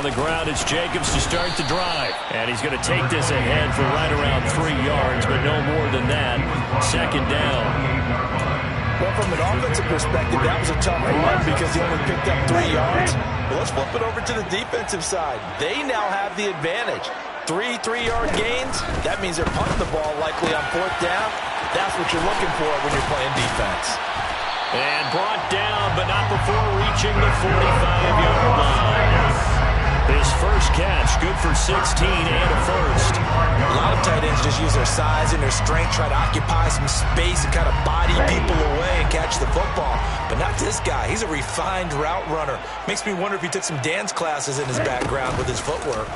On the ground, it's Jacobs to start the drive. And he's going to take this ahead for right around 3 yards, but no more than that. Second down. Well, from an offensive perspective, that was a tough run because he only picked up 3 yards. But let's flip it over to the defensive side. They now have the advantage. 3 3-yard gains. That means they're punting the ball likely on 4th down. That's what you're looking for when you're playing defense. And brought down, but not before reaching the 45-yard line. His first catch, good for 16 and a first. A lot of tight ends just use their size and their strength, try to occupy some space and kind of body people away and catch the football. But not this guy. He's a refined route runner. Makes me wonder if he took some dance classes in his background with his footwork.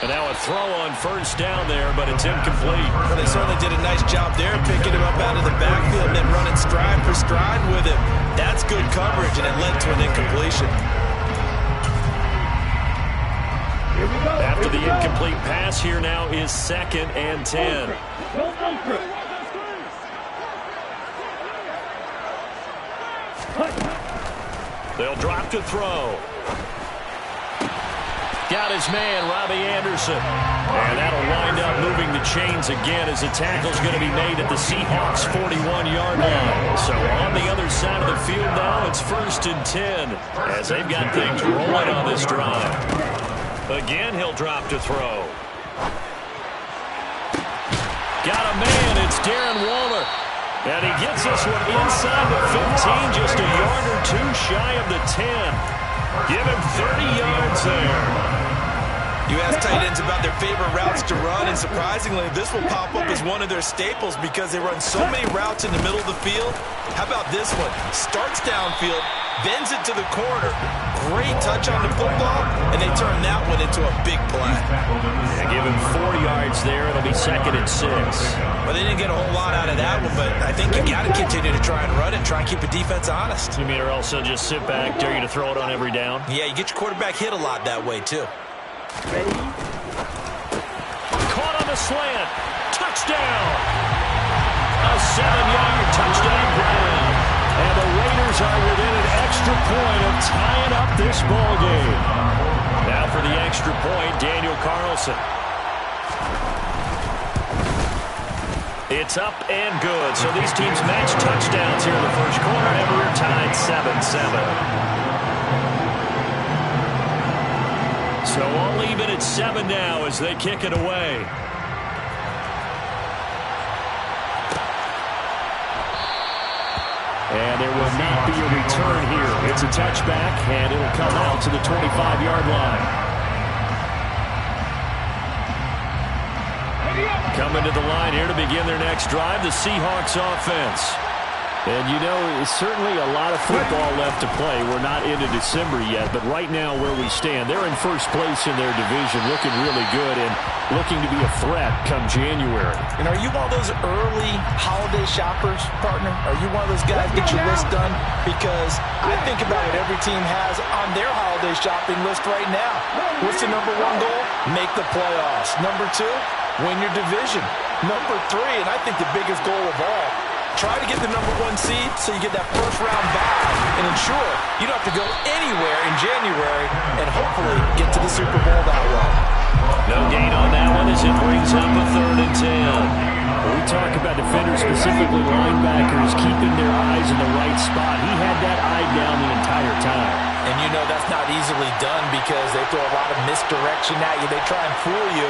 And now a throw on first down there, but it's incomplete. Well, they certainly did a nice job there, picking him up out of the backfield and then running stride for stride with him. That's good coverage, and it led to an incompletion. After the incomplete pass, here now is 2nd and 10. They'll drop to throw. Got his man, Robbie Anderson. And that'll wind up moving the chains again as the tackle's going to be made at the Seahawks' 41-yard line. So on the other side of the field now, it's 1st and 10 as they've got things rolling on this drive. Again, he'll drop to throw. Got a man, it's Darren Waller. And he gets this one inside the 15, just a yard or two shy of the 10. Give him 30 yards there. You ask tight ends about their favorite routes to run, and surprisingly, this will pop up as one of their staples because they run so many routes in the middle of the field. How about this one? Starts downfield, bends it to the corner. Great touch on the football, and they turn that one into a big play. Yeah, give him 4 yards there. It'll be 2nd and 6. Well, they didn't get a whole lot out of that one, but I think you got to continue to try and run it, try and keep the defense honest. You mean or else they'll just sit back, dare you to throw it on every down? Yeah, you get your quarterback hit a lot that way, too. Ready? Caught on the slant. Touchdown. A 7-yard touchdown ground. And the Raiders are within an extra point of tying up this ball game. Now for the extra point, Daniel Carlson. It's up and good. So these teams match touchdowns here in the first quarter, and we're tied 7-7. So all even at 7 now as they kick it away. And there will not be a return here. It's a touchback, and it'll come out to the 25-yard line. Coming to the line here to begin their next drive, the Seahawks offense. And, you know, it's certainly a lot of football left to play. We're not into December yet, but right now where we stand, they're in first place in their division, looking really good and looking to be a threat come January. And are you one of those early holiday shoppers, partner? Are you one of those guys get your list done? Because I think about what every team has on their holiday shopping list right now. What's the number 1 goal? Make the playoffs. Number 2, win your division. Number 3, and I think the biggest goal of all, try to get the number 1 seed so you get that first-round bye and ensure you don't have to go anywhere in January and hopefully get to the Super Bowl that way. No gain on that one as it brings up a 3rd and 10. When we talk about defenders, specifically linebackers, keeping their eyes in the right spot, he had that eye down the entire time. And you know that's not easily done because they throw a lot of misdirection at you. They try and fool you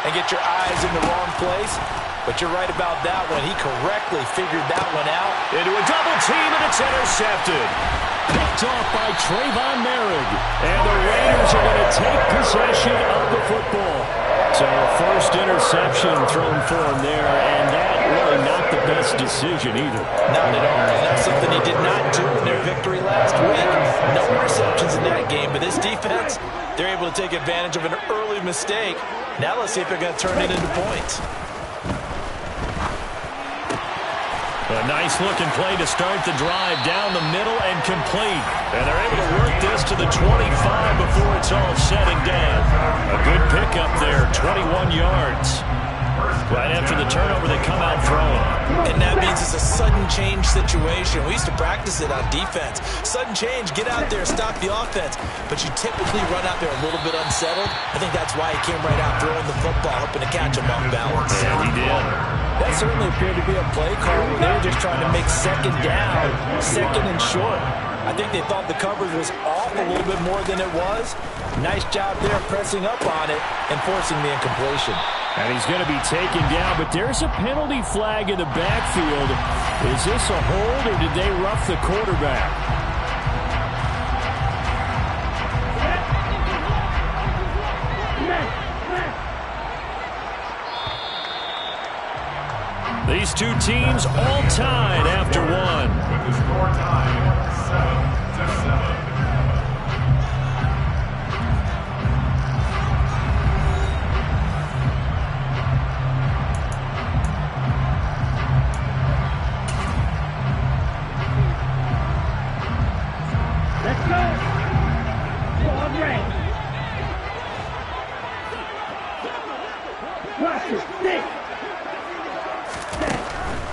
and get your eyes in the wrong place. But you're right about that one. He correctly figured that one out. Into a double team, and it's intercepted. Picked off by Trayvon Merrick. And the Raiders are going to take possession of the football. So first interception thrown for him there, and that really not the best decision either. Not at all. And that's something he did not do in their victory last week. No interceptions in that game, but this defense, they're able to take advantage of an early mistake. Now let's see if they're going to turn it into points. A nice-looking play to start the drive down the middle and complete. And they're able to work this to the 25 before it's all said and done. A good pickup there, 21 yards. Right after the turnover, they come out throwing. And that means it's a sudden change situation. We used to practice it on defense. Sudden change, get out there, stop the offense. But you typically run out there a little bit unsettled. I think that's why he came right out throwing the football, hoping to catch him off balance. And he did. That certainly appeared to be a play call where they were just trying to make second down, second and short. I think they thought the coverage was off a little bit more than it was. Nice job there pressing up on it and forcing the incompletion. And he's going to be taken down, but there's a penalty flag in the backfield. Is this a hold, or did they rough the quarterback? These two teams all tied after one. With the score tied 7-7.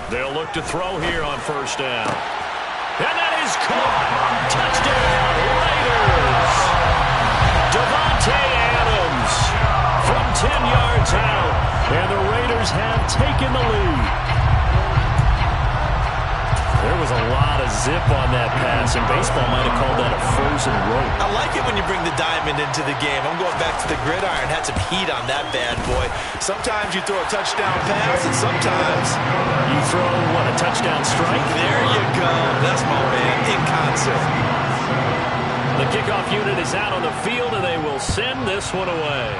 They'll look to throw here on first down. And that is caught. Touchdown, Raiders. Devontae Adams from 10 yards out. And the Raiders have taken the lead. There was a lot of zip on that pass, and baseball might have called that a frozen rope. I like it when you bring the diamond into the game. I'm going back to the gridiron. Had some heat on that bad boy. Sometimes you throw a touchdown pass, and sometimes you throw, what, a touchdown strike? There you go. That's my man in concert. The kickoff unit is out on the field, and they will send this one away.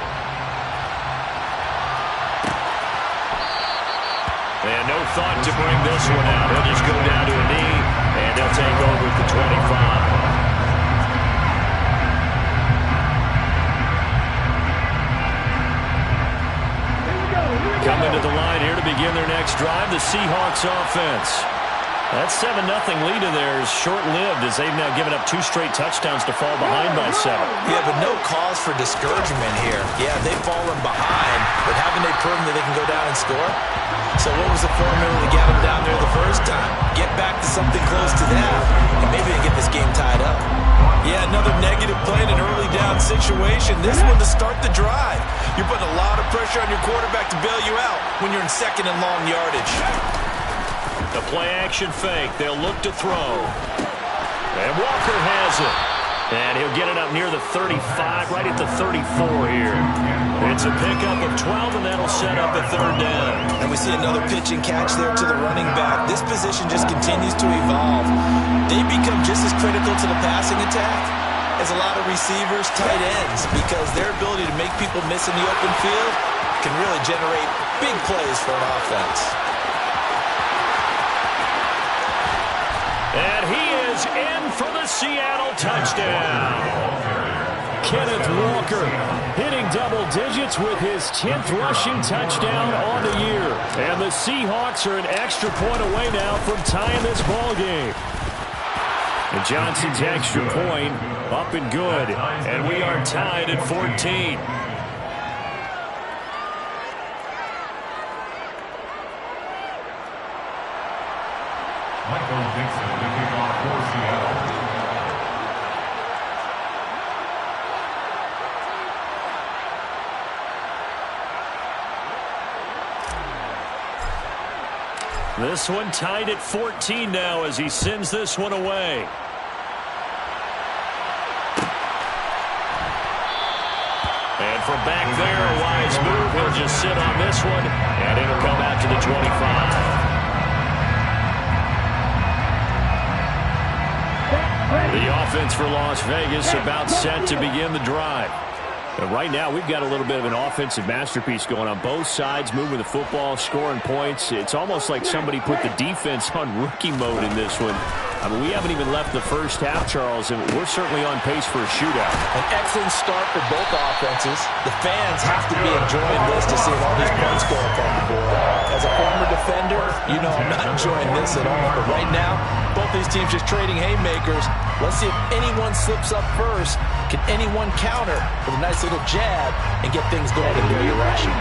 And no thought to bring this one out. He'll just go down to a knee, and they'll take over at the 25. Coming to the line here to begin their next drive, the Seahawks offense. That 7-0 lead of theirs short-lived as they've now given up 2 straight touchdowns to fall behind by 7. Yeah, but no cause for discouragement here. Yeah, they've fallen behind, but haven't they proven that they can go down and score? So what was the formula to get them down there the first time? Get back to something close to that, and maybe they get this game tied up. Yeah, another negative play in an early down situation. This one to start the drive. You're putting a lot of pressure on your quarterback to bail you out when you're in second and long yardage. The play-action fake. They'll look to throw. And Walker has it. And he'll get it up near the 35, right at the 34 here. It's a pickup of 12, and that'll set up a third down. And we see another pitch and catch there to the running back. This position just continues to evolve. They become just as critical to the passing attack as a lot of receivers, tight ends, because their ability to make people miss in the open field can really generate big plays for an offense. And he is in for the Seattle touchdown. Kenneth Walker hitting double digits with his 10th rushing touchdown on the year. And the Seahawks are an extra point away now from tying this ball game. And Johnson's extra point up and good. And we are tied at 14. Michael Dixon, the kickoff for Seattle. This one tied at 14 now as he sends this one away. And from back there, a wise move. He'll just sit on this one, and it'll come out to the 25. The offense for Las Vegas about set to begin the drive. And right now, we've got a little bit of an offensive masterpiece going on both sides, moving the football, scoring points. It's almost like somebody put the defense on rookie mode in this one. I mean, we haven't even left the first half, Charles, and we're certainly on pace for a shootout. An excellent start for both offenses. The fans have to be enjoying this to see all these points go up on the board. As a former defender, you know I'm not enjoying this at all. But right now, both these teams just trading haymakers. Let's see if anyone slips up first. Can anyone counter with a nice little jab and get things going in their direction?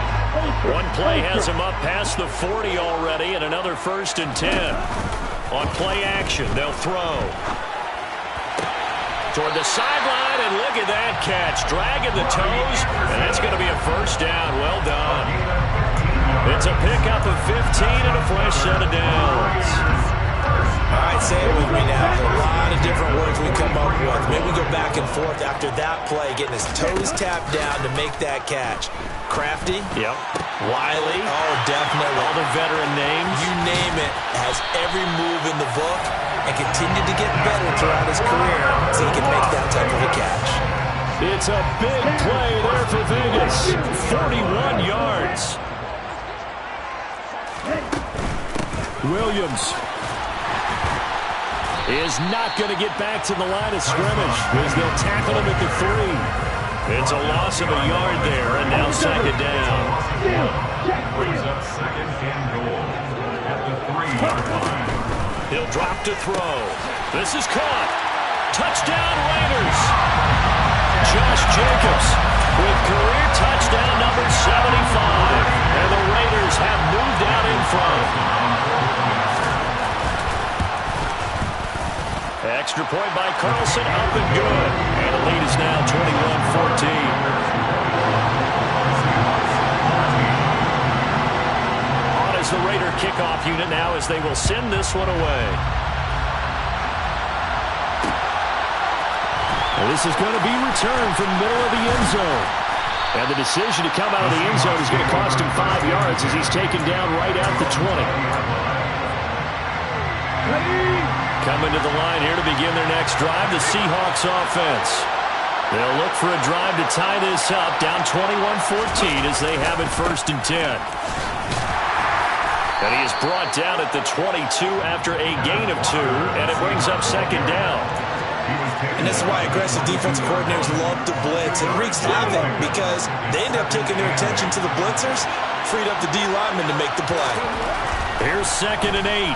One play has him up past the 40 already, and another 1st and 10. On play action, they'll throw. Toward the sideline, and look at that catch. Dragging the toes, and that's going to be a 1st down. Well done. It's a pickup of 15 and a fresh set of downs. All right, say it with me now. A lot of different words we come up with. Maybe we go back and forth after that play, getting his toes tapped down to make that catch. Crafty. Yep. Wily. Oh, definitely. All the veteran names. You name it. Has every move in the book and continued to get better throughout his career so he can make that type of a catch. It's a big play there for Vegas. 41 yards. Williams is not going to get back to the line of scrimmage as they'll tackle him at the 3. It's a loss of a yard there, and now 2nd down. Brings up 2nd and goal at the 3-yard line. He'll drop to throw. This is caught. Touchdown Raiders. Josh Jacobs with career touchdown number 75. And the Raiders have moved out in front. Extra point by Carlson, up and good. And the lead is now 21-14. On is the Raider kickoff unit now as they will send this one away. Well, this is going to be returned from the middle of the end zone. And the decision to come out of the end zone is going to cost him 5 yards as he's taken down right out the 20. Coming to the line here to begin their next drive, the Seahawks offense. They'll look for a drive to tie this up, down 21-14 as they have it 1st and 10. And he is brought down at the 22 after a gain of 2, and it brings up 2nd down. And this is why aggressive defensive coordinators love to blitz. It wreaks havoc because they end up taking their attention to the blitzers, freed up the D lineman to make the play. Here's 2nd and 8.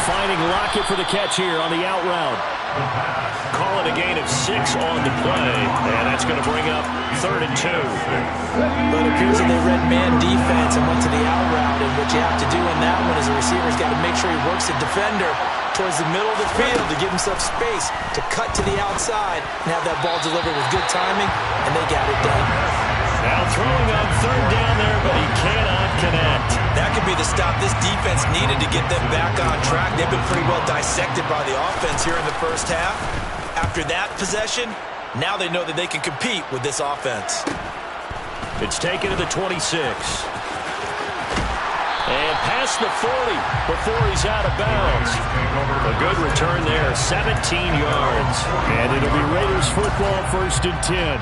Finding Lockett for the catch here on the out route. Call it a gain of 6 on the play, and that's going to bring up 3rd and 2. But it appears that they read man defense and went to the out route, and what you have to do in that one is the receiver's got to make sure he works the defender towards the middle of the field to give himself space to cut to the outside and have that ball delivered with good timing, and they got it done. Now throwing on 3rd down there, but he cannot connect. That could be the stop this defense needed to get them back on track. They've been pretty well dissected by the offense here in the 1st half. After that possession, now they know that they can compete with this offense. It's taken to the 26. And past the 40 before he's out of bounds. A good return there, 17 yards. And it'll be Raiders football 1st and 10.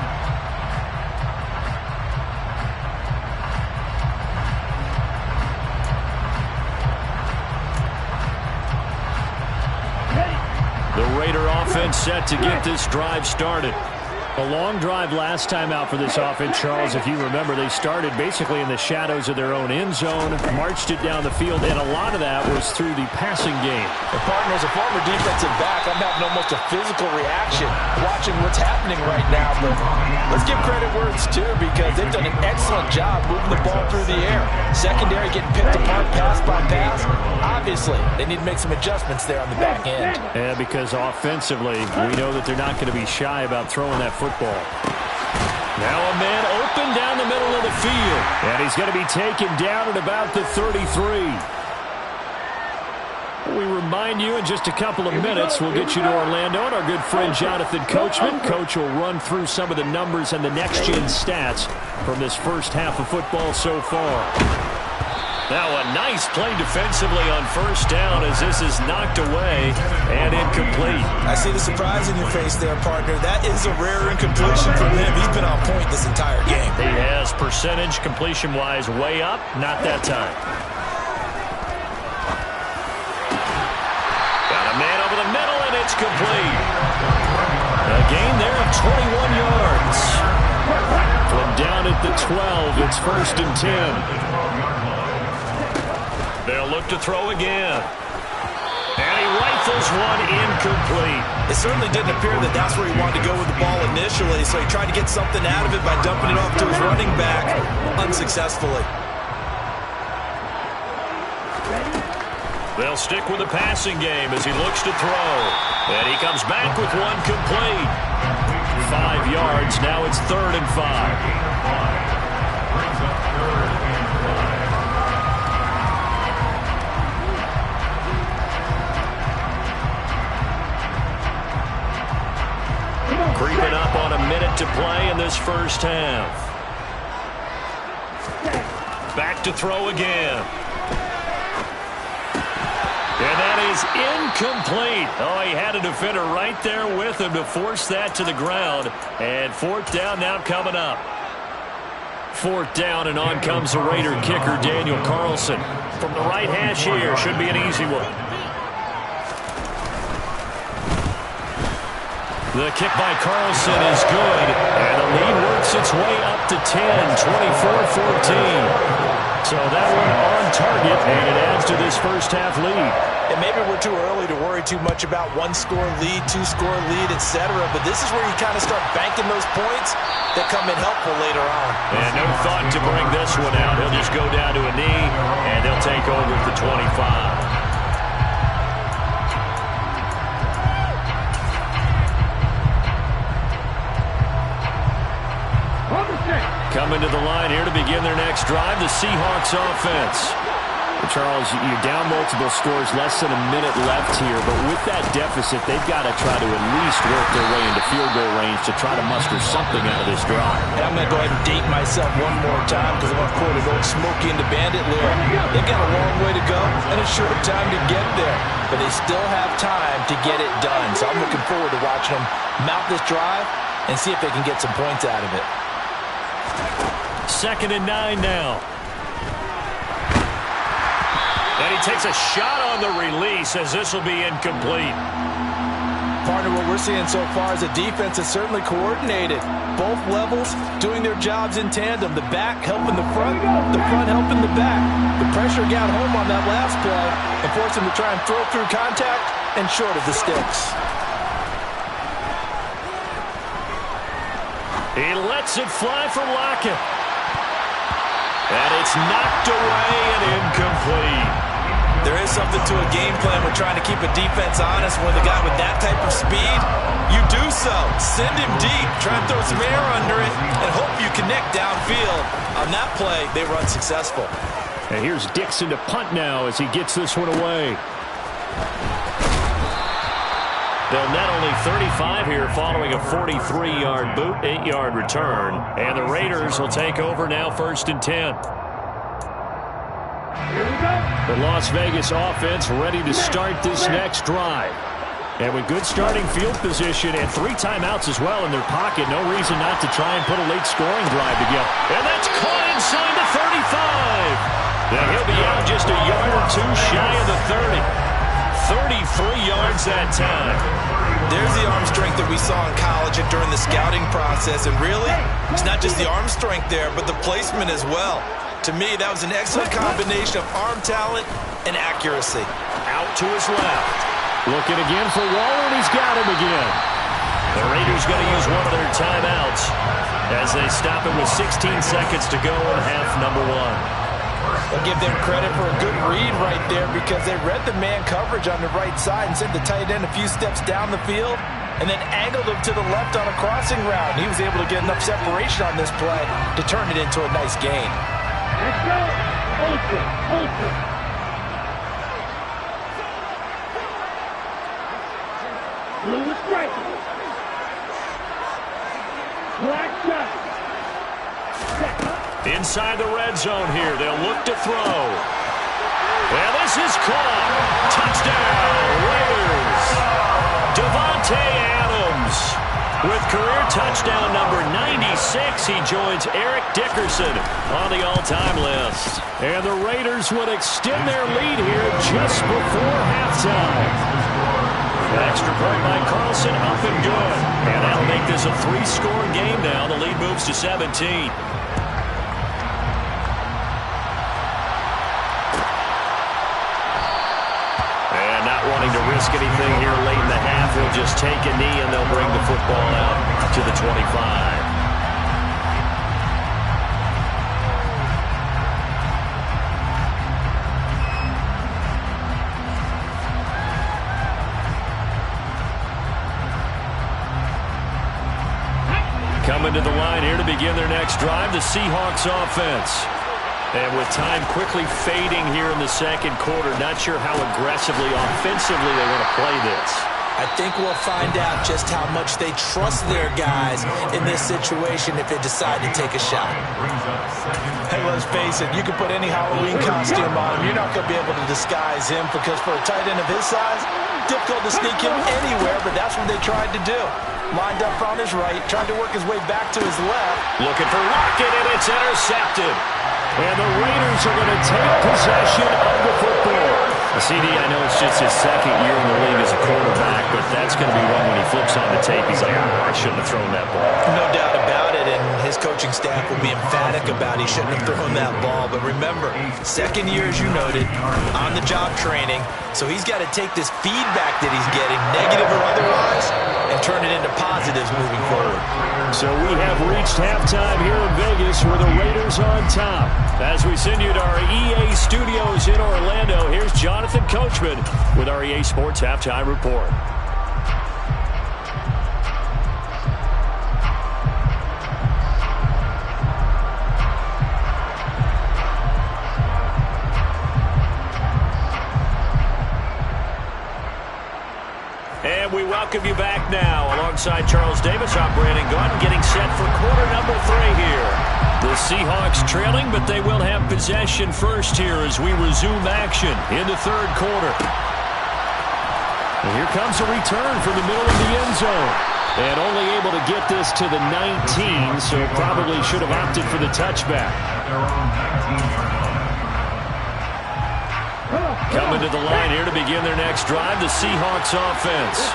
The Raider offense set to get this drive started. A long drive last time out for this offense, Charles. If you remember, they started basically in the shadows of their own end zone, marched it down the field, and a lot of that was through the passing game. The partner, as a former defensive back, I'm having almost a physical reaction watching what's happening right now. But let's give credit where it's due because they've done an excellent job moving the ball through the air. Secondary getting picked apart pass by pass. Obviously, they need to make some adjustments there on the back end. Yeah, because offensively, we know that they're not going to be shy about throwing that football. Now a man open down the middle of the field. And he's going to be taken down at about the 33. We remind you in just a couple of minutes, we'll get you to Orlando and our good friend Jonathan Coachman. Coach will run through some of the numbers and the next-gen stats from this 1st half of football so far. Now a nice play defensively on 1st down as this is knocked away and incomplete. I see the surprise in your face there, partner. That is a rare incompletion from him. He's been on point this entire game. He has percentage completion-wise way up. Not that time. Got a man over the middle, and it's complete. A gain there of 21 yards. From down at the 12, it's 1st and 10. They'll look to throw again. And he rifles rifles one incomplete. It certainly didn't appear that that's where he wanted to go with the ball initially, so he tried to get something out of it by dumping it off to his running back unsuccessfully. They'll stick with the passing game as he looks to throw. And he comes back with one complete. 5 yards. Now it's 3rd and 5. Creeping up on a minute to play in this first half. Back to throw again. And that is incomplete. Oh, he had a defender right there with him to force that to the ground. And 4th down now coming up. 4th down, and on comes the Raider kicker, Daniel Carlson. From the right hash here, should be an easy one. The kick by Carlson is good, and the lead works its way up to 10, 24-14. So that one on target, and it adds to this first half lead. And maybe we're too early to worry too much about 1-score lead, 2-score lead, etc. But this is where you kind of start banking those points that come in helpful later on. And no thought to bring this one out. He'll just go down to a knee, and they'll take over at the 25. Coming to the line here to begin their next drive, the Seahawks offense. Charles, you're down multiple scores, less than a minute left here, but with that deficit, they've got to try to at least work their way into field goal range to try to muster something out of this drive. And I'm going to go ahead and date myself one more time because I'm going to quote an old Smokey and the Bandit lyric. They've got a long way to go and a short time to get there, but they still have time to get it done. So I'm looking forward to watching them mount this drive and see if they can get some points out of it. 2nd and 9 now. And he takes a shot on the release as this will be incomplete. Partner, what we're seeing so far is a defense that's certainly coordinated. Both levels doing their jobs in tandem. The back helping the front helping the back. The pressure got home on that last play and forced him to try and throw through contact and short of the sticks. He lets it fly for Lockett. And it's knocked away and incomplete. There is something to a game plan with trying to keep a defense honest. With a guy with that type of speed, you do so. Send him deep, try and throw some air under it, and hope you connect downfield. On that play, they were unsuccessful. And here's Dixon to punt now as he gets this one away. They'll net only 35 here following a 43-yard boot, 8-yard return. And the Raiders will take over now 1st and 10. The Las Vegas offense ready to start this next drive. And with good starting field position and 3 timeouts as well in their pocket, no reason not to try and put a late scoring drive together. And that's caught inside the 35. Then he'll be out just a yard or 2 shy of the 30. 33 yards that time. There's the arm strength that we saw in college and during the scouting process. And really, it's not just the arm strength there, but the placement as well. To me, that was an excellent combination of arm talent and accuracy. Out to his left. Looking again for Waller, and he's got him again. The Raiders going to use one of their timeouts as they stop it with 16 seconds to go in half number 1. I'll give them credit for a good read right there because they read the man coverage on the right side and sent the tight end a few steps down the field and then angled him to the left on a crossing route. And he was able to get enough separation on this play to turn it into a nice gain. Let's go. Ultra. Blue is straight. Black shot. Inside the red zone here, they'll look to throw. And this is caught. Touchdown, Raiders. Davante Adams with career touchdown number 96. He joins Eric Dickerson on the all-time list. And the Raiders would extend their lead here just before halftime. Extra point by Carlson, up and good. And that'll make this a 3-score game now. The lead moves to 17. risk anything here late in the half. He'll just take a knee, and they'll bring the football out to the 25. Coming to the line here to begin their next drive, the Seahawks offense. And with time quickly fading here in the second quarter, not sure how aggressively, offensively they want to play this. I think we'll find out just how much they trust their guys in this situation if they decide to take a shot. Hey, let's face it, you can put any Halloween costume on him. You're not going to be able to disguise him because for a tight end of his size, difficult to sneak him anywhere, but that's what they tried to do. Lined up on his right, tried to work his way back to his left. Looking for Lockett, and it's intercepted. And the Raiders are going to take possession of the football. CD, I know it's just his second year in the league as a quarterback, but that's going to be one when he flips on the tape. He's like, I shouldn't have thrown that ball. No doubt about it, and his coaching staff will be emphatic about he shouldn't have thrown that ball. But remember, second year, as you noted, on-the-job training, so he's got to take this feedback that he's getting, negative or otherwise, and turn it into positives moving forward. So we have reached halftime here in Vegas with the Raiders on top. As we send you to our EA studios in Orlando, here's Jonathan Coachman with our EA Sports Halftime Report. And we welcome you back now. Alongside Charles Davis, I'm Brandon Gaudin, getting set for quarter number 3 here. The Seahawks trailing, but they will have possession first here as we resume action in the third quarter. And here comes a return from the middle of the end zone. And only able to get this to the 19, so probably should have opted for the touchback. Coming to the line here to begin their next drive, the Seahawks offense.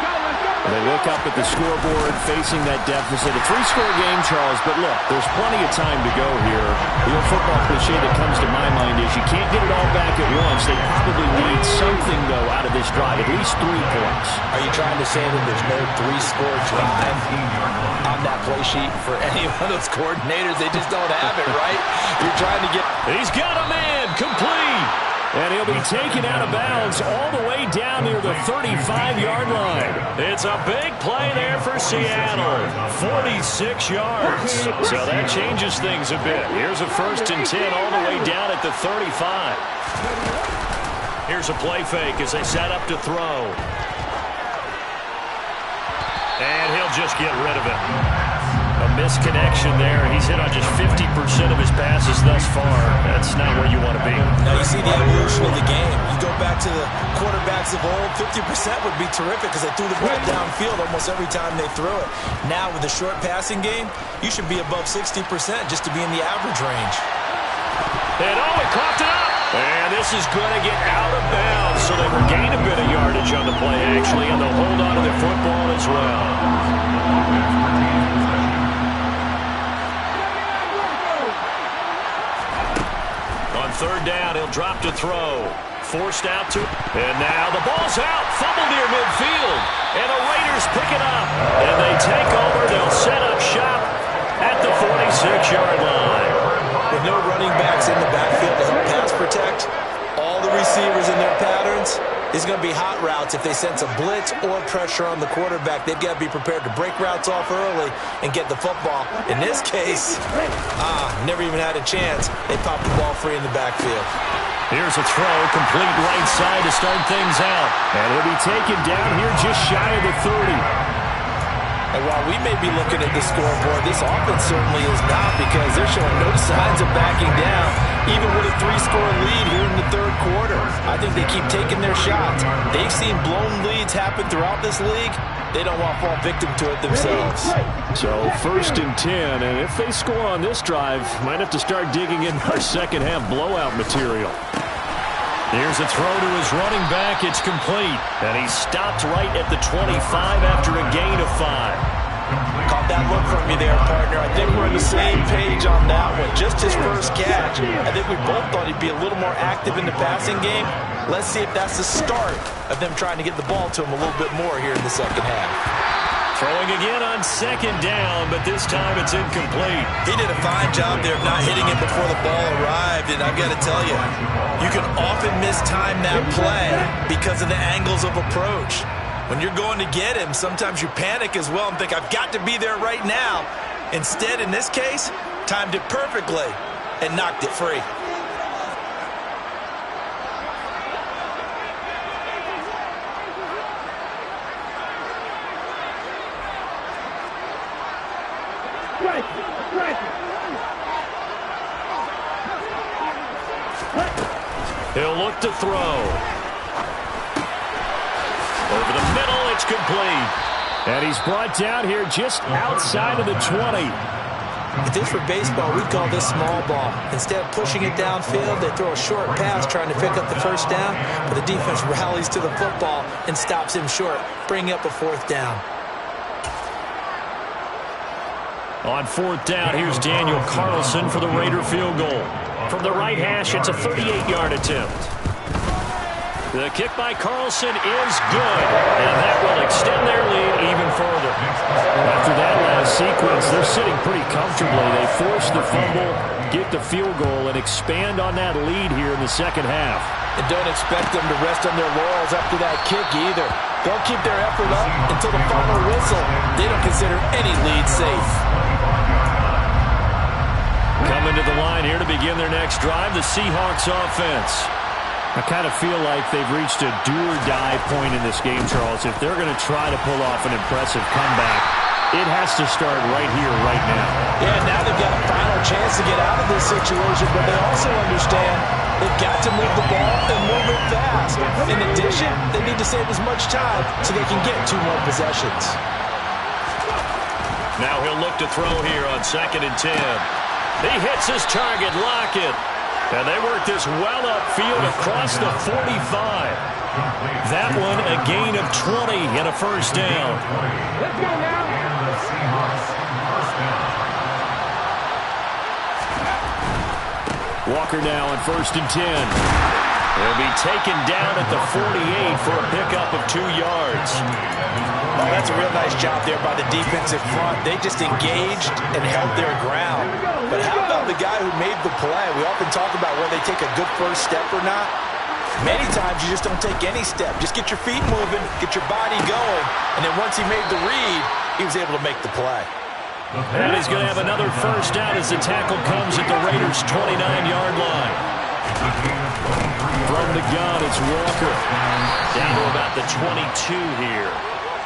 They look up at the scoreboard facing that deficit. A 3-score game, Charles, but look, there's plenty of time to go here. The old football cliche that comes to my mind is you can't get it all back at once. They probably need something, though, out of this drive, at least 3 points. Are you trying to say that there's no 3-score drive on that play sheet for any one of those coordinators? They just don't have it, right? You're trying to get... He's got a man, complete. And he'll be taken out of bounds all the way down near the 35-yard line. It's a big play there for Seattle. 46 yards. So that changes things a bit. Here's a 1st and 10 all the way down at the 35. Here's a play fake as they set up to throw. And he'll just get rid of it. A misconnection there. He's hit on just 50% of his passes thus far. That's not where you want to be. Now you see the evolution of the game. You go back to the quarterbacks of old, 50% would be terrific because they threw the ball downfield almost every time they threw it. Now with the short passing game, you should be above 60% just to be in the average range. And he coughed it up. And this is going to get out of bounds. So they will gain a bit of yardage on the play, actually, and they'll hold on to the football as well. Third down, he'll drop to throw. Forced out to... And now the ball's out. Fumble near midfield. And the Raiders pick it up. And they take over. They'll set up shop at the 46-yard line. With no running backs in the backfield to help pass protect, all the receivers in their patterns, it's going to be hot routes. If they sense a blitz or pressure on the quarterback, they've got to be prepared to break routes off early and get the football. In this case, never even had a chance. They popped the ball free in the backfield. Here's a throw, complete right side to start things out. And he'll be taken down here just shy of the 30. And while we may be looking at the scoreboard, this offense certainly is not because they're showing no signs of backing down, even with a 3-score lead here in the third quarter. I think they keep taking their shots. They've seen blown leads happen throughout this league. They don't want to fall victim to it themselves. So 1st and 10, and if they score on this drive, might have to start digging in our second half blowout material. Here's a throw to his running back. It's complete. And he stopped right at the 25 after a gain of 5. Caught that look from you there, partner. I think we're on the same page on that one. Just his first catch. I think we both thought he'd be a little more active in the passing game. Let's see if that's the start of them trying to get the ball to him a little bit more here in the second half. Throwing again on second down, but this time it's incomplete. He did a fine job there of not hitting it before the ball arrived, and I've got to tell you, you can often mistime that play because of the angles of approach. When you're going to get him, sometimes you panic as well and think, I've got to be there right now. Instead, in this case, timed it perfectly and knocked it free. He'll look to throw. Over the middle, it's complete. And he's brought down here just outside of the 20. If this were baseball, we'd call this small ball. Instead of pushing it downfield, they throw a short pass trying to pick up the first down, but the defense rallies to the football and stops him short, bringing up a fourth down. On fourth down, here's Daniel Carlson for the Raider field goal. From the right hash, it's a 38-yard attempt. The kick by Carlson is good, and that will extend their lead even further. After that last sequence, they're sitting pretty comfortably. They force the fumble, get the field goal, and expand on that lead here in the second half. And don't expect them to rest on their laurels after that kick either. They'll keep their effort up until the final whistle. They don't consider any lead safe. Coming to the line here to begin their next drive, the Seahawks offense. I kind of feel like they've reached a do-or-die point in this game, Charles. If they're going to try to pull off an impressive comeback, it has to start right here, right now. Yeah, now they've got a final chance to get out of this situation, but they also understand they've got to move the ball and move it fast. In addition, they need to save as much time so they can get 2 more possessions. Now he'll look to throw here on 2nd and 10. He hits his target, Lockett. And they work this well upfield across the 45. That one a gain of 20 and a first down. Let's go now. And the Seahawks first down. Walker now on 1st and 10. He'll be taken down at the 48 for a pickup of 2 yards. Oh, that's a real nice job there by the defensive front. They just engaged and held their ground. But how about the guy who made the play? We often talk about whether they take a good first step or not. Many times you just don't take any step. Just get your feet moving, get your body going, and then once he made the read, he was able to make the play. And he's going to have another first down as the tackle comes at the Raiders' 29-yard line. From the gun, it's Walker. Down to about the 22 here.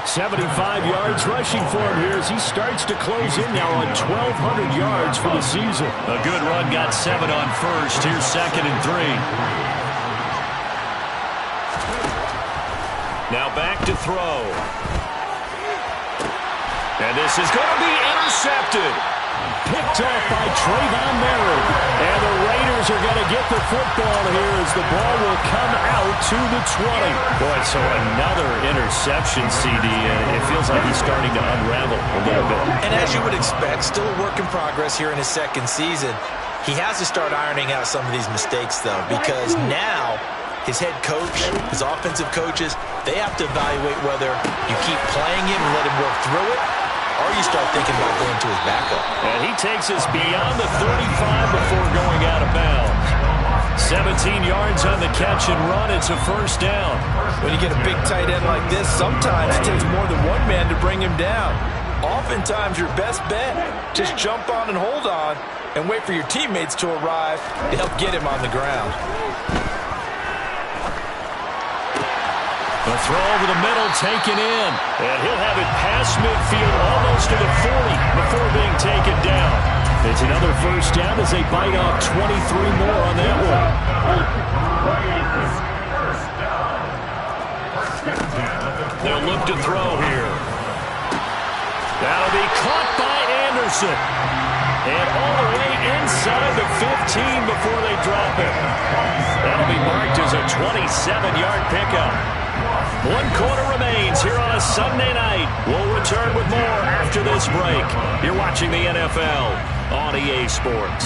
75 yards rushing for him here as he starts to close in now on 1,200 yards for the season. A good run, got 7 on first. Here's 2nd and 3. Now back to throw. And this is going to be intercepted. Picked off by Trayvon Merritt. And the Raiders are going to get the football here as the ball will come out to the 20. Boy, so another interception, CD. It feels like he's starting to unravel a little bit. And as you would expect, still a work in progress here in his 2nd season. He has to start ironing out some of these mistakes, though, because now his head coach, his offensive coaches, they have to evaluate whether you keep playing him and let him work through it, or you start thinking about going to his backup. And he takes us beyond the 35 before going out of bounds. 17 yards on the catch and run. It's a first down. When you get a big tight end like this, sometimes it takes more than one man to bring him down. Oftentimes, your best bet, just jump on and hold on and wait for your teammates to arrive to help get him on the ground. The throw over the middle taken in. And he'll have it past midfield almost to the 40 before being taken down. It's another first down as they bite off 23 more on that one. They'll look to throw here. That'll be caught by Anderson. And all the way inside the 15 before they drop it. That'll be marked as a 27-yard pickup. One quarter remains here on a Sunday night. We'll return with more after this break. You're watching the NFL on EA Sports.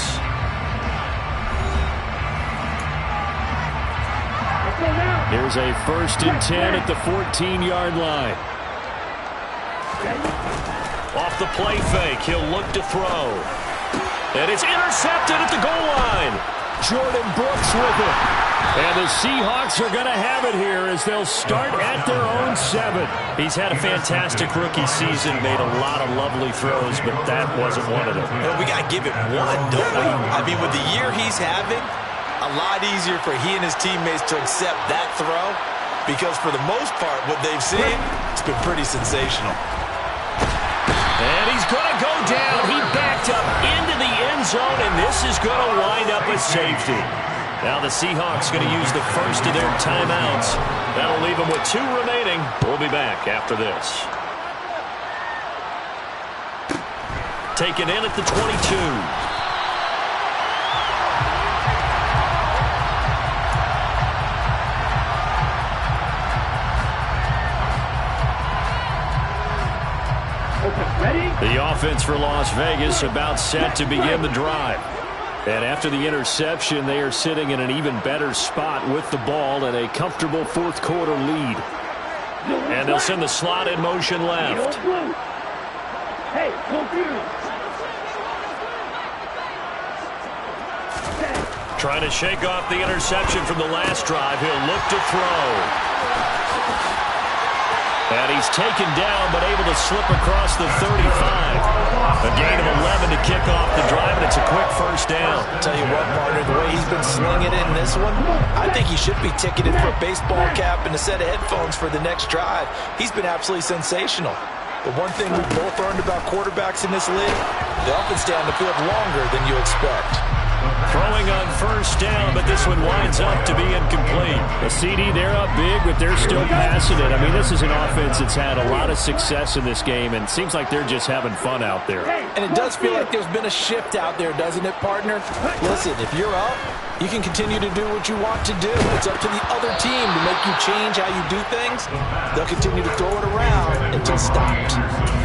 Here's a 1st and 10 at the 14-yard line. Off the play fake, he'll look to throw. And it's intercepted at the goal line. Jordan Brooks with it. And the Seahawks are going to have it here as they'll start at their own 7. He's had a fantastic rookie season, made a lot of lovely throws, but that wasn't one of them. Well, we got to give it one, don't we? I mean, with the year he's having, a lot easier for he and his teammates to accept that throw because for the most part, what they've seen, it's been pretty sensational. And he's going to go down. He backed up into the end zone, and this is going to wind up a safety. Now the Seahawks going to use the first of their timeouts. That'll leave them with 2 remaining. We'll be back after this. Taken in at the 22. The offense for Las Vegas about set to begin the drive. And after the interception, they are sitting in an even better spot with the ball and a comfortable 4th quarter lead. And they'll send the slot in motion left. Hey, Trying to shake off the interception from the last drive. He'll look to throw. And he's taken down, but able to slip across the 35. A gain of 11 to kick off the drive, and it's a quick first down. I'll tell you what, partner, the way he's been slinging it in this one, I think he should be ticketed for a baseball cap and a set of headphones for the next drive. He's been absolutely sensational. The one thing we've both learned about quarterbacks in this league, they often stay on the field longer than you expect. Throwing on first down, but this one winds up to be incomplete. The CD, they're up big, but they're still passing it. I mean, this is an offense that's had a lot of success in this game, and it seems like they're just having fun out there. And it does feel like there's been a shift out there, doesn't it, partner? Listen, if you're up, you can continue to do what you want to do. It's up to the other team to make you change how you do things. They'll continue to throw it around until stopped.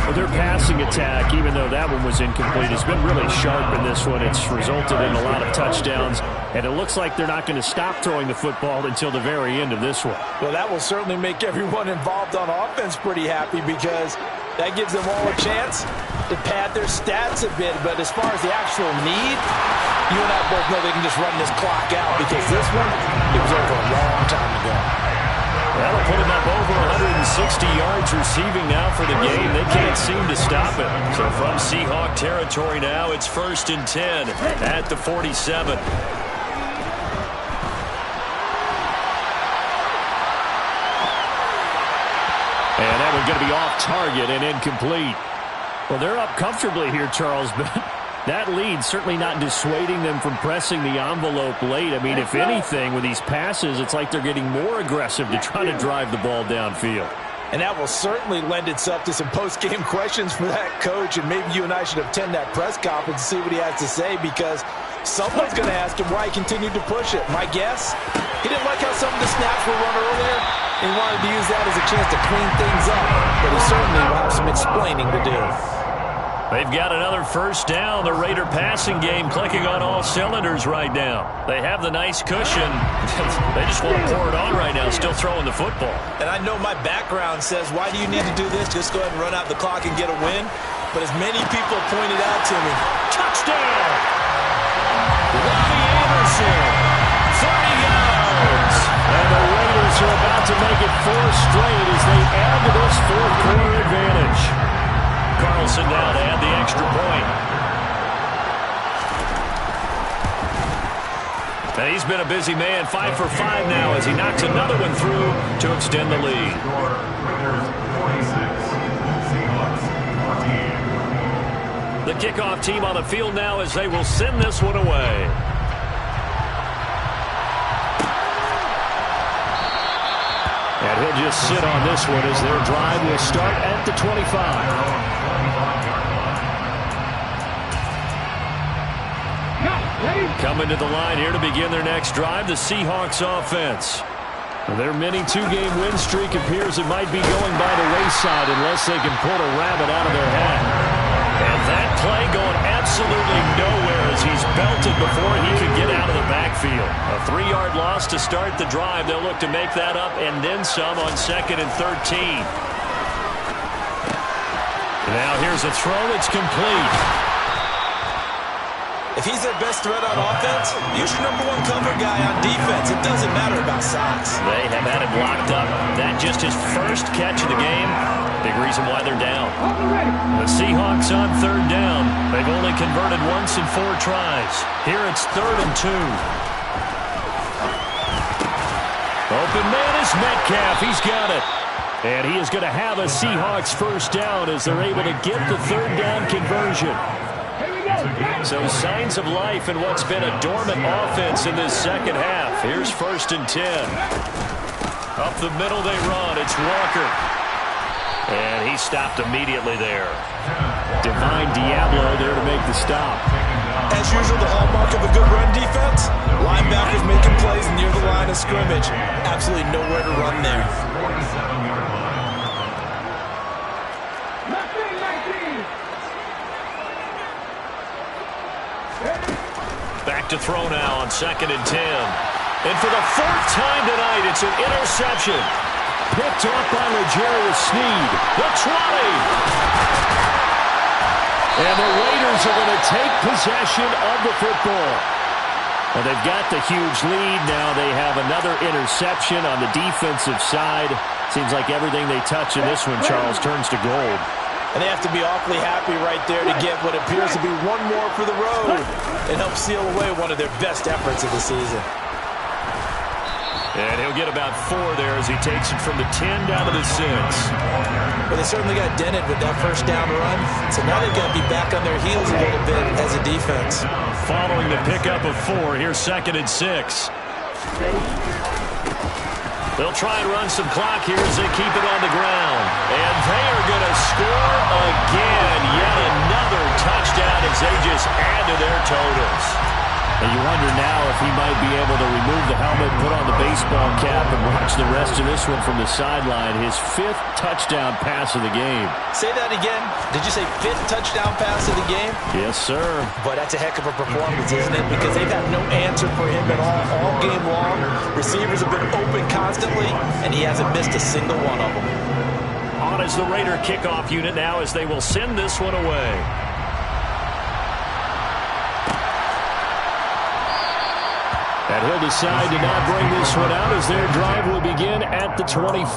Well, their passing attack, even though that one was incomplete, has been really sharp in this one. It's resulted in a lot of touchdowns, and it looks like they're not going to stop throwing the football until the very end of this one. Well, that will certainly make everyone involved on offense pretty happy because that gives them all a chance to pad their stats a bit. But as far as the actual need, you and I both know they can just run this clock out because this one, it was over a long time ago. That'll put him up over 160 yards receiving now for the game. They can't seem to stop it. So from Seahawk territory now, it's 1st and 10 at the 47. And that one's going to be off target and incomplete. Well, they're up comfortably here, Charles, but that lead certainly not dissuading them from pressing the envelope late. I mean, if anything, with these passes, it's like they're getting more aggressive to try to drive the ball downfield. And that will certainly lend itself to some post-game questions for that coach, and maybe you and I should attend that press conference and see what he has to say because someone's going to ask him why he continued to push it. My guess, he didn't like how some of the snaps were run earlier, and he wanted to use that as a chance to clean things up, but he certainly will have some explaining to do. They've got another first down. The Raider passing game clicking on all cylinders right now. They have the nice cushion. They just want to pour it on right now, still throwing the football. And I know my background says, why do you need to do this? Just go ahead and run out the clock and get a win. But as many people have pointed out to me, touchdown! Robbie Anderson, 30 yards. And the Raiders are about to make it 4 straight as they add to this 4th quarter advantage. Carlson now to add the extra point. And he's been a busy man, 5 for 5 now as he knocks another one through to extend the lead. The kickoff team on the field now as they will send this one away. And he'll just sit on this one as their drive will start at the 25. Coming to the line here to begin their next drive, the Seahawks offense. Their mini two-game win streak appears it might be going by the wayside unless they can pull a rabbit out of their hat. And that play going absolutely nowhere as he's belted before he could get out of the backfield. A 3-yard loss to start the drive. They'll look to make that up and then some on 2nd and 13. Now here's a throw that's complete. If he's their best threat on offense, use your #1 cover guy on defense. It doesn't matter about size. They have had him locked up. That just his first catch of the game. Big reason why they're down. The Seahawks on 3rd down. They've only converted once in 4 tries. Here it's 3rd and 2. Open man is Metcalf. He's got it. And he is going to have a Seahawks first down as they're able to get the 3rd down conversion. So signs of life in what's been a dormant offense in this second half. Here's 1st and 10. Up the middle they run. It's Walker. And he stopped immediately there. Divine Diablo there to make the stop. As usual, the hallmark of a good run defense, linebackers making plays near the line of scrimmage. Absolutely nowhere to run there. Back to throw now on 2nd and 10. And for the 4th time tonight, it's an interception. Picked off by L'Jarius Sneed. The 20. And the Raiders are going to take possession of the football. Well, they've got the huge lead. Now they have another interception on the defensive side. Seems like everything they touch in this one, Charles, turns to gold. And they have to be awfully happy right there to get what appears to be one more for the road and help seal away one of their best efforts of the season. And he'll get about 4 there as he takes it from the 10 down to the 6. Well, they certainly got dented with that first down run, so now they've got to be back on their heels a little bit as a defense. Following the pickup of 4, here's 2nd and 6. They'll try and run some clock here as they keep it on the ground. And they are going to score again. Yet another touchdown as they just add to their totals. And you wonder now if he might be able to remove the helmet, put on the baseball cap, and watch the rest of this one from the sideline. His 5th touchdown pass of the game. Say that again. Did you say 5th touchdown pass of the game? Yes, sir. But that's a heck of a performance, isn't it? Because they've had no answer for him at all game long. Receivers have been open constantly, and he hasn't missed a single one of them. On is the Raider kickoff unit now as they will send this one away. And he'll decide to not bring this one out as their drive will begin at the 25.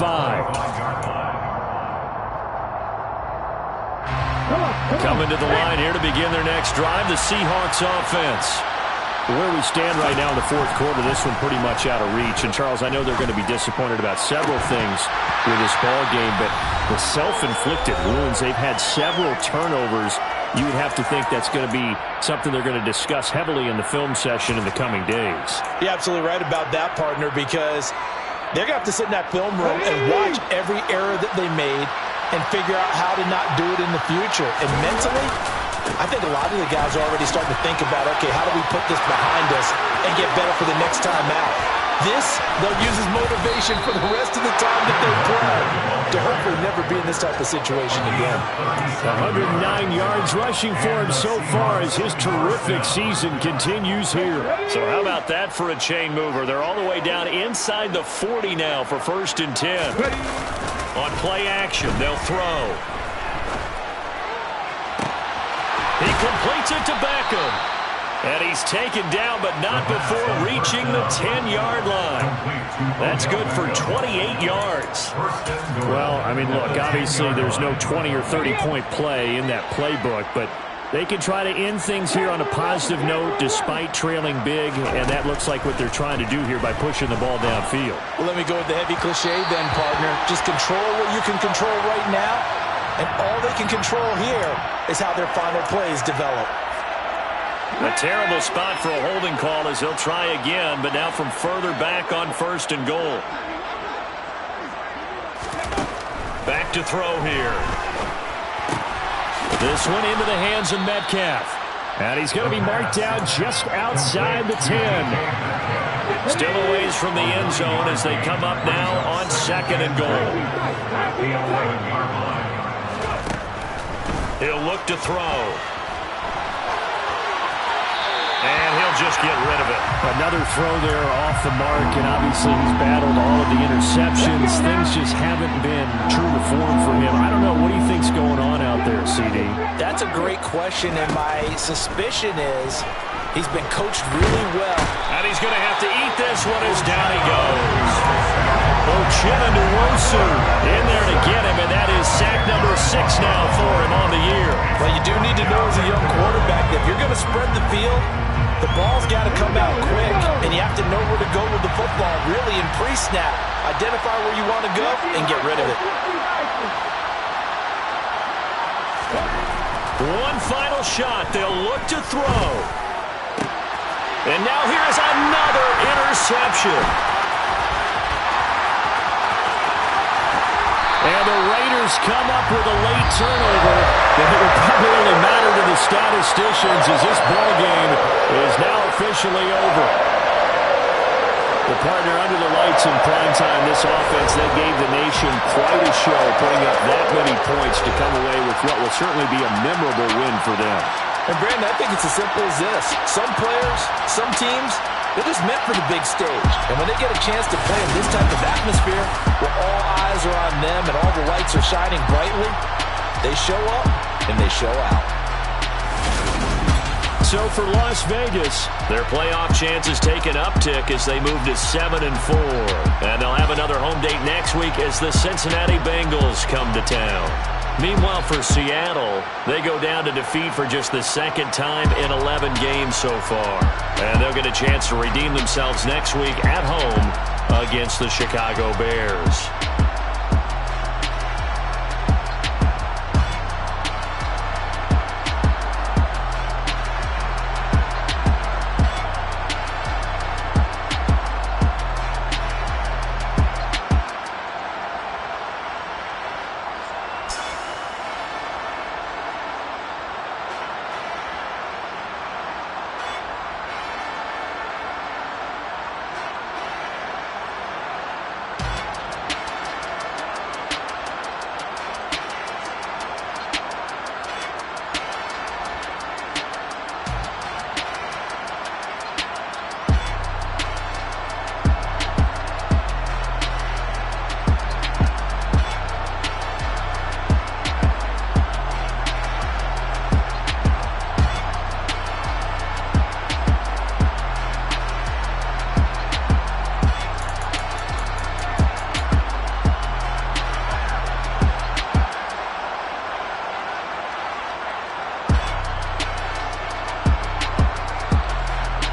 Coming to the line here to begin their next drive, the Seahawks offense. Where we stand right now in the 4th quarter, this one pretty much out of reach. And, Charles, I know they're going to be disappointed about several things with this ball game, but the self-inflicted wounds, they've had several turnovers. You would have to think that's going to be something they're going to discuss heavily in the film session in the coming days. You're absolutely right about that, partner, because they're going to have to sit in that film room and watch every error that they made and figure out how to not do it in the future. And mentally, I think a lot of the guys are already starting to think about, okay, how do we put this behind us and get better for the next time out? This, they'll use as motivation for the rest of the time that they play to hopefully never be in this type of situation again. 109 yards rushing for him so far as his terrific season continues here. So how about that for a chain mover? They're all the way down inside the 40 now for 1st and 10. On play action, they'll throw. He completes it to Beckham. And he's taken down, but not before reaching the 10-yard line. That's good for 28 yards. Well, I mean, look, obviously there's no 20 or 30-point play in that playbook, but they can try to end things here on a positive note despite trailing big, and that looks like what they're trying to do here by pushing the ball downfield. Well, let me go with the heavy cliche then, partner. Just control what you can control right now, and all they can control here is how their final plays develop. A terrible spot for a holding call as he'll try again, but now from further back on 1st and goal. Back to throw here. This one into the hands of Metcalf. And he's going to be marked down just outside the 10. Still away away from the end zone as they come up now on 2nd and goal. At the 11-yard line. He'll look to throw. And he'll just get rid of it. Another throw there off the mark, and obviously he's battled all of the interceptions. Things just haven't been true to form for him. I don't know. What do you think's going on out there, CD? That's a great question, and my suspicion is he's been coached really well. And he's going to have to eat this one as down he goes. Ochinowosu in there to get him, and that is sack number 6 now for him on the year. Well, you do need to know as a young quarterback that if you're going to spread the field, the ball's got to come out quick, and you have to know where to go with the football, really in pre-snap. Identify where you want to go and get rid of it. One final shot. They'll look to throw. And now here's another interception. And the Raiders come up with a late turnover. And it will probably only matter to the statisticians as this ball game is now officially over. The partner under the lights in prime time, this offense, they gave the nation quite a show, putting up that many points to come away with what will certainly be a memorable win for them. And Brandon, I think it's as simple as this. Some players, some teams, they're just meant for the big stage. And when they get a chance to play in this type of atmosphere, where all eyes are on them and all the lights are shining brightly, they show up and they show out. So for Las Vegas, their playoff chances take an uptick as they move to 7-4. And they'll have another home date next week as the Cincinnati Bengals come to town. Meanwhile, for Seattle, they go down to defeat for just the 2nd time in 11 games so far. And they'll get a chance to redeem themselves next week at home against the Chicago Bears.